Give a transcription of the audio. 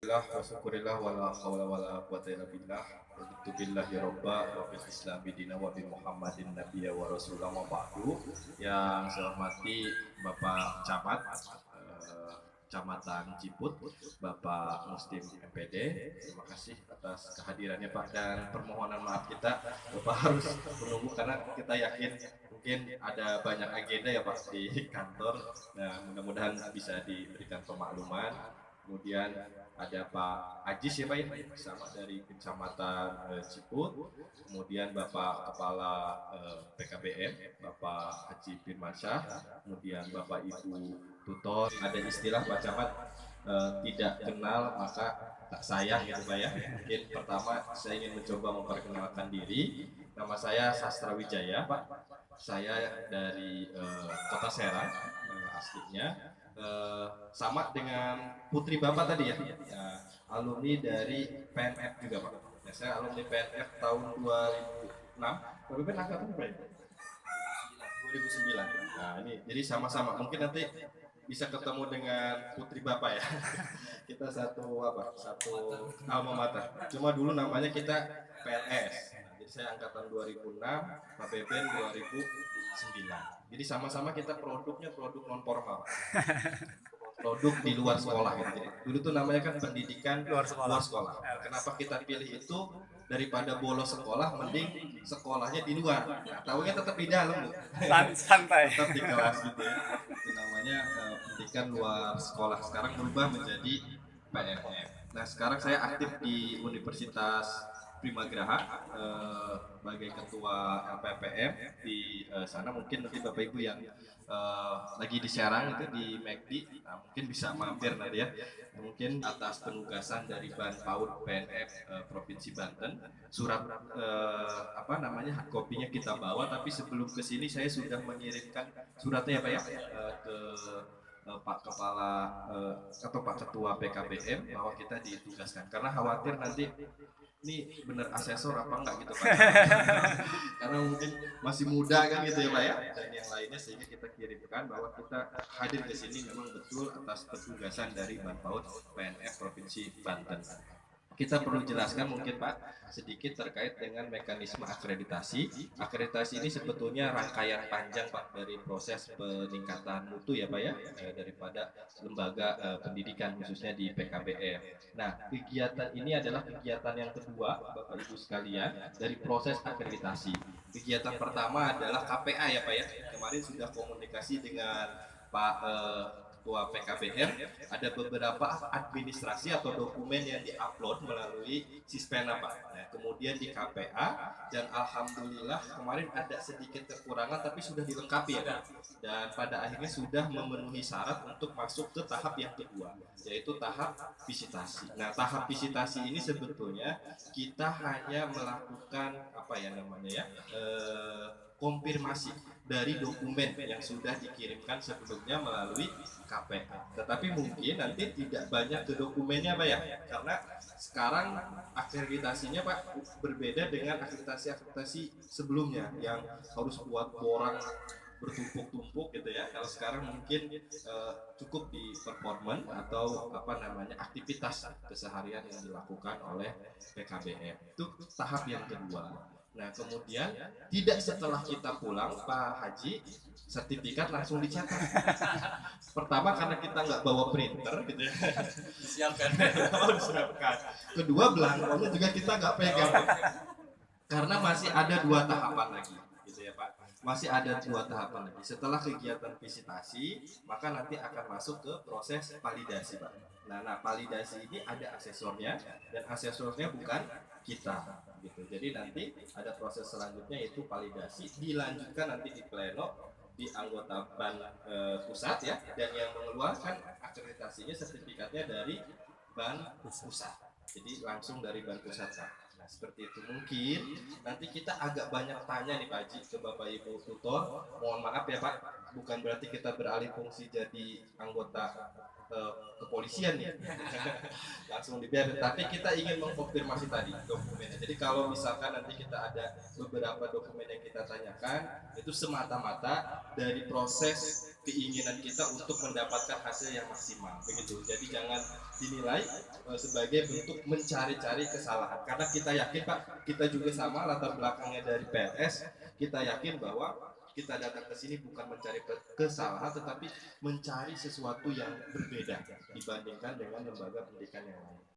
Alhamdulillah wa syukurillah wa la hawla wa la quwwata illa billah. Raditu billahi robba wa bil islami dina wa bi muhammadin nabiyya wa rasulah wa ba'du. Yang saya hormati Bapak Camat Kecamatan Ciput, Bapak Muslim MPD. Terima kasih atas kehadirannya Pak, dan permohonan maaf kita Bapak harus menunggu karena kita yakin mungkin ada banyak agenda ya Pak di kantor. Nah, mudah-mudahan bisa diberikan pemakluman. Kemudian ada Pak Ajis ya Pak ya, sama dari Kecamatan Ciput. Kemudian Bapak Kepala PKBM, Bapak Haji Firmansyah. Kemudian Bapak Ibu Tutor. Ada istilah Pak Camat, tidak kenal maka tak sayang gitu Pak ya. Mungkin pertama saya ingin mencoba memperkenalkan diri. Nama saya Sastra Wijaya Pak. Saya dari Kota Serang aslinya. Sama dengan putri Bapak tadi ya, alumni dari PNF juga Pak. Ya, saya alumni PNF tahun 2006. Bapak kan angkatan berapa? 2009. Nah ini jadi sama-sama. Mungkin nanti bisa ketemu dengan putri Bapak ya. Kita satu alma mater. Cuma dulu namanya kita PNS. Nah, jadi saya angkatan 2006, Pak Beben 2009. Jadi sama-sama kita produknya produk non formal, produk di luar sekolah gitu. Jadi, dulu tuh namanya kan pendidikan luar sekolah. Kenapa kita pilih itu? Daripada bolos sekolah, mending sekolahnya di luar. Nah, tahunya tetap di dalam, santai. tetap di kelas gitu ya. Itu namanya pendidikan luar sekolah. Sekarang berubah menjadi PNF. Nah, sekarang saya aktif di Universitas Primagraha sebagai ketua LPPM di sana. Mungkin nanti Bapak Ibu yang lagi di Serang itu di McD, nah, mungkin bisa mampir nanti ya. Mungkin atas penugasan dari Ban PAUD PNF Provinsi Banten, surat hard copy-nya kita bawa, tapi sebelum ke sini saya sudah mengirimkan suratnya ya Pak ya ke Pak Kepala atau Pak Ketua PKBM bahwa kita ditugaskan, karena khawatir nanti ini bener asesor apa enggak gitu Pak. Karena mungkin masih muda kan gitu ya Pak ya, dan yang lainnya, sehingga kita kirimkan bahwa kita hadir ke sini memang betul atas petugasan dari Banpaud PNF Provinsi Banten. Kita perlu jelaskan mungkin Pak sedikit terkait dengan mekanisme akreditasi. Akreditasi ini sebetulnya rangkaian panjang Pak dari proses peningkatan mutu ya Pak ya, daripada lembaga pendidikan khususnya di PKBM. Nah, kegiatan ini adalah kegiatan yang kedua Bapak Ibu sekalian dari proses akreditasi. Kegiatan pertama adalah KPA ya Pak ya. Kemarin sudah komunikasi dengan Pak Ketua PKBM, ada beberapa administrasi atau dokumen yang diupload melalui Sispena Pak. Nah, kemudian di KPA, dan alhamdulillah kemarin ada sedikit kekurangan tapi sudah dilengkapi ya Pak. Dan pada akhirnya sudah memenuhi syarat untuk masuk ke tahap yang kedua, yaitu tahap visitasi. Nah, tahap visitasi ini sebetulnya kita hanya melakukan konfirmasi dari dokumen yang sudah dikirimkan sebelumnya melalui KPA. Tetapi mungkin nanti tidak banyak ke dokumennya Pak ya, karena sekarang akreditasinya Pak berbeda dengan akreditasi sebelumnya yang harus buat borang bertumpuk-tumpuk gitu ya. Kalau sekarang mungkin cukup di performance atau aktivitas keseharian yang dilakukan oleh PKBM. Itu tahap yang kedua. Nah, kemudian tidak setelah kita pulang Pak Haji, sertifikat langsung dicetak. Pertama karena kita nggak bawa printer gitu ya. Disiapkan. Disiapkan. Kedua, belangkonya juga kita nggak pegang. Karena masih ada 2 tahapan lagi gitu ya Pak. Masih ada 2 tahapan lagi. Setelah kegiatan visitasi, maka nanti akan masuk ke proses validasi Pak. Nah, validasi ini ada asesornya, dan asesornya bukan kita gitu. Jadi nanti ada proses selanjutnya yaitu validasi, dilanjutkan nanti di pleno di anggota Ban pusat ya, dan yang mengeluarkan akreditasinya sertifikatnya dari Ban pusat. Jadi langsung dari Ban pusat Pak. Nah, seperti itu. Mungkin nanti kita agak banyak tanya nih Pak Haji ke Bapak Ibu tutor. Mohon maaf ya Pak, bukan berarti kita beralih fungsi jadi anggota kepolisian nih. Langsung dibiarin, tapi kita ingin mengkonfirmasi tadi dokumennya. Jadi kalau misalkan nanti kita ada beberapa dokumen yang kita tanyakan, itu semata-mata dari proses keinginan kita untuk mendapatkan hasil yang maksimal begitu. Jadi jangan dinilai sebagai bentuk mencari-cari kesalahan. Karena kita yakin Pak, kita juga sama latar belakangnya dari PNS, kita yakin bahwa kita datang ke sini bukan mencari kesalahan, tetapi mencari sesuatu yang berbeda dibandingkan dengan lembaga pendidikan yang lain.